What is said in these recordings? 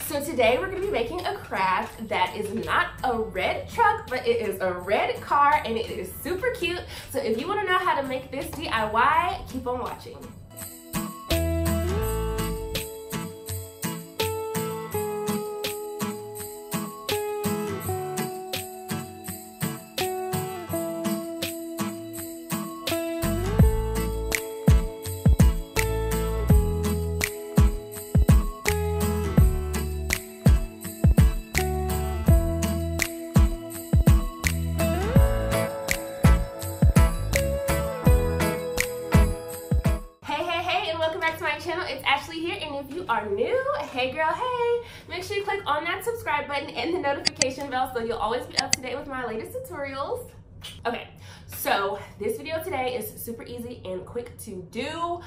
So today we're going to be making a craft that is not a red truck, but it is a red car, and it is super cute. So if you want to know how to make this DIY, keep on watching. It's Ashley here, and if you are new, hey girl, hey, make sure you click on that subscribe button and the notification bell so you'll always be up to date with my latest tutorials. Okay, so this video today is super easy and quick to do.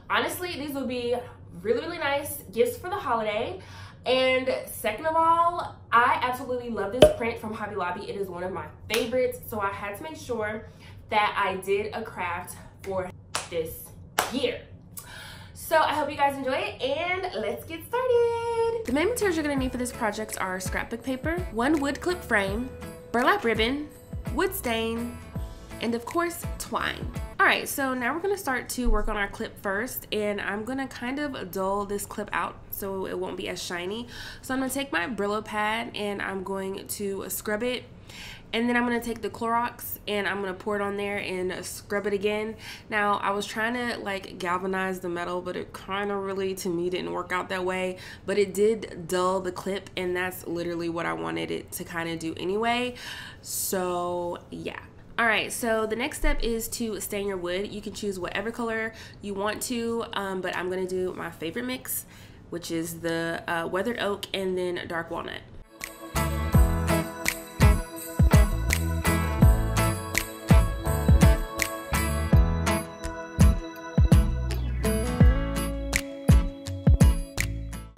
Honestly, these will be really nice gifts for the holiday. And second of all, I absolutely love this print from Hobby Lobby. It is one of my favorites, so I had to make sure that I did a craft for this year. So I hope you guys enjoy it, and let's get started. The main materials you're gonna need for this project are scrapbook paper, one wood clip frame, burlap ribbon, wood stain, and of course, twine. All right, so now we're gonna start to work on our clip first, and I'm gonna kind of dull this clip out so it won't be as shiny. So I'm gonna take my Brillo pad and I'm going to scrub it. And then I'm going to take the Clorox and I'm going to pour it on there and scrub it again. Now, I was trying to like galvanize the metal, but it kind of really, to me, didn't work out that way. But it did dull the clip, and that's literally what I wanted it to kind of do anyway. So, yeah. Alright, so the next step is to stain your wood. You can choose whatever color you want to, but I'm going to do my favorite mix, which is the weathered oak and then dark walnut.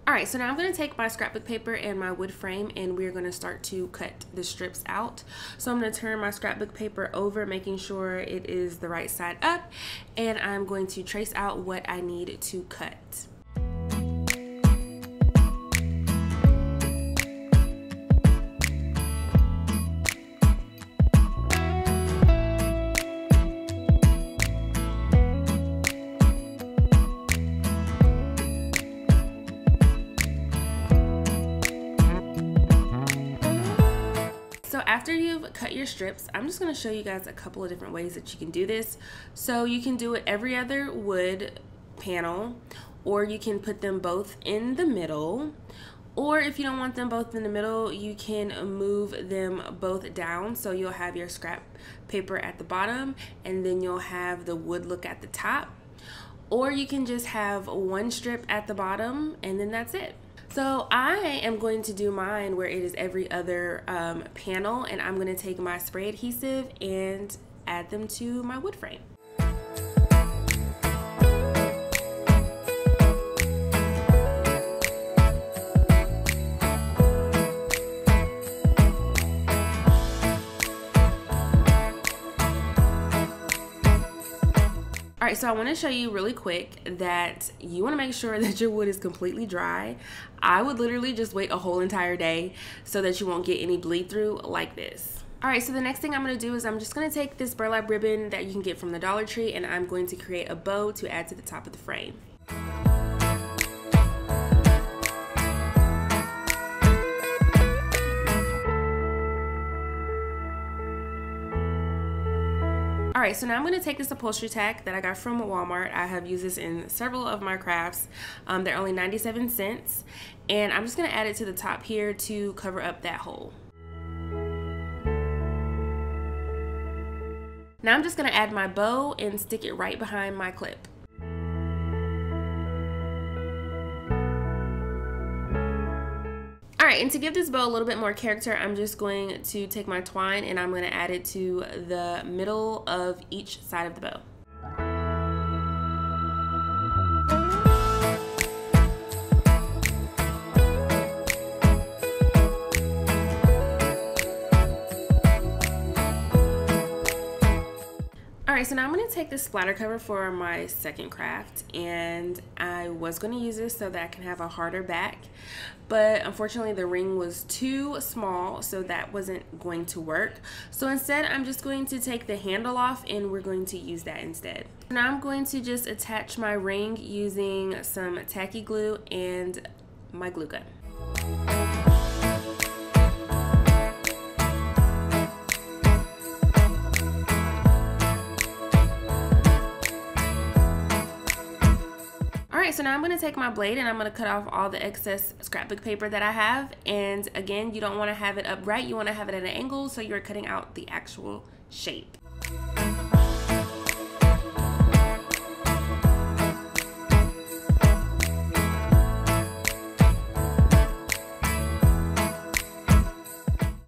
Alright, so now I'm going to take my scrapbook paper and my wood frame, and we're going to start to cut the strips out. So I'm going to turn my scrapbook paper over, making sure it is the right side up, and I'm going to trace out what I need to cut. After you've cut your strips, I'm just going to show you guys a couple of different ways that you can do this. So you can do it every other wood panel, or you can put them both in the middle, or if you don't want them both in the middle, you can move them both down, so you'll have your scrap paper at the bottom and then you'll have the wood look at the top, or you can just have one strip at the bottom and then that's it. So I am going to do mine where it is every other panel, and I'm going to take my spray adhesive and add them to my wood frame. Alright, so I want to show you really quick that you want to make sure that your wood is completely dry. I would literally just wait a whole entire day so that you won't get any bleed through like this. Alright, so the next thing I'm going to do is I'm just going to take this burlap ribbon that you can get from the Dollar Tree, and I'm going to create a bow to add to the top of the frame. Alright, so now I'm going to take this upholstery tack that I got from Walmart. I have used this in several of my crafts. They're only 97 cents. And I'm just going to add it to the top here to cover up that hole. Now I'm just going to add my bow and stick it right behind my clip. Alright, and to give this bow a little bit more character, I'm just going to take my twine and I'm going to add it to the middle of each side of the bow. Alright, Alright, so now I'm going to take the splatter cover for my second craft, and I was going to use this so that I can have a harder back, but unfortunately the ring was too small, so that wasn't going to work. So instead I'm just going to take the handle off and we're going to use that instead. Now I'm going to just attach my ring using some tacky glue and my glue gun. Alright, so now I'm going to take my blade and I'm going to cut off all the excess scrapbook paper that I have. And again, you don't want to have it upright, you want to have it at an angle so you're cutting out the actual shape.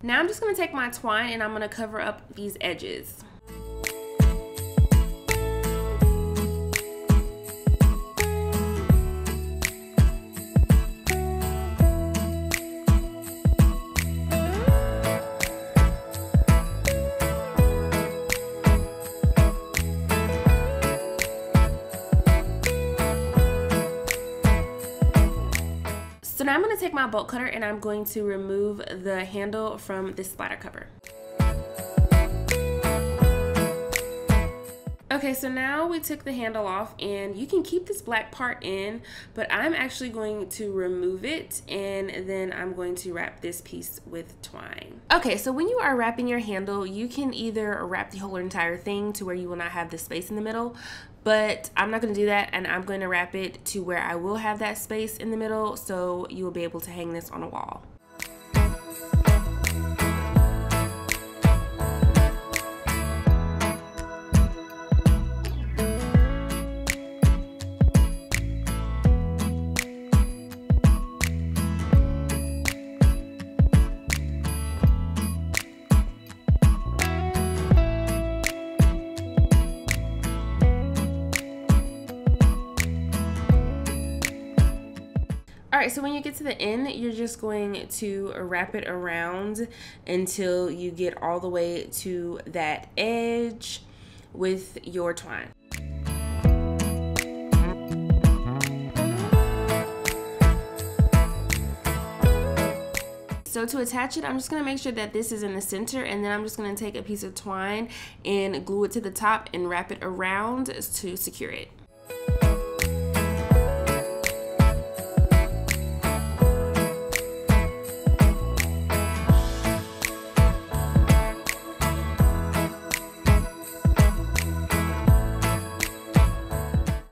Now I'm just going to take my twine and I'm going to cover up these edges. So now I'm going to take my bolt cutter and I'm going to remove the handle from this splatter cover. Okay, so now we took the handle off, and you can keep this black part in, but I'm actually going to remove it, and then I'm going to wrap this piece with twine. Okay, so when you are wrapping your handle, you can either wrap the whole entire thing to where you will not have the space in the middle, but I'm not going to do that, and I'm going to wrap it to where I will have that space in the middle, so you will be able to hang this on a wall. Alright, so when you get to the end, you're just going to wrap it around until you get all the way to that edge with your twine. So to attach it, I'm just going to make sure that this is in the center, and then I'm just going to take a piece of twine and glue it to the top and wrap it around to secure it.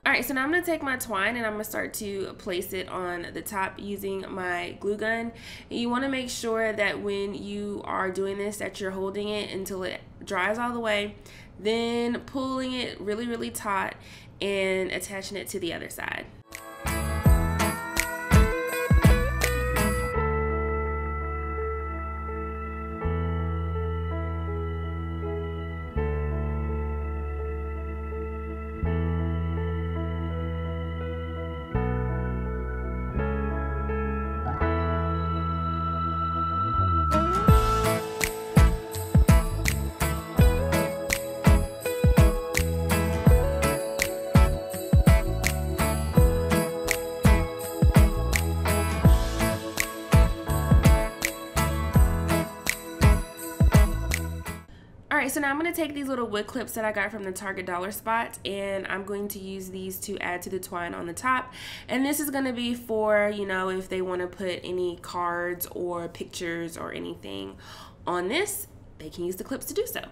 Alright, so now I'm going to take my twine and I'm going to start to place it on the top using my glue gun. And you want to make sure that when you are doing this that you're holding it until it dries all the way, then pulling it really, really taut and attaching it to the other side. Alright, so now I'm going to take these little wood clips that I got from the Target dollar spot, and I'm going to use these to add to the twine on the top. And this is going to be for, you know, if they want to put any cards or pictures or anything on this, they can use the clips to do so.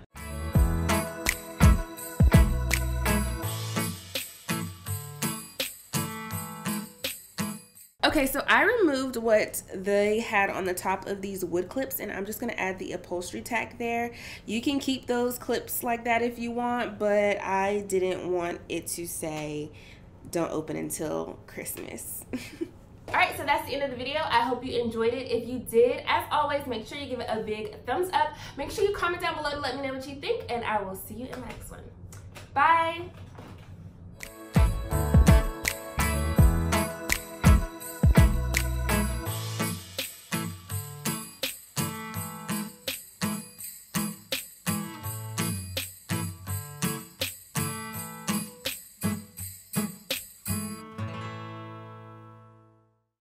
Okay, so I removed what they had on the top of these wood clips, and I'm just going to add the upholstery tack there. You can keep those clips like that if you want, but I didn't want it to say don't open until Christmas. Alright, so that's the end of the video. I hope you enjoyed it. If you did, as always, make sure you give it a big thumbs up. Make sure you comment down below to let me know what you think, and I will see you in the next one. Bye!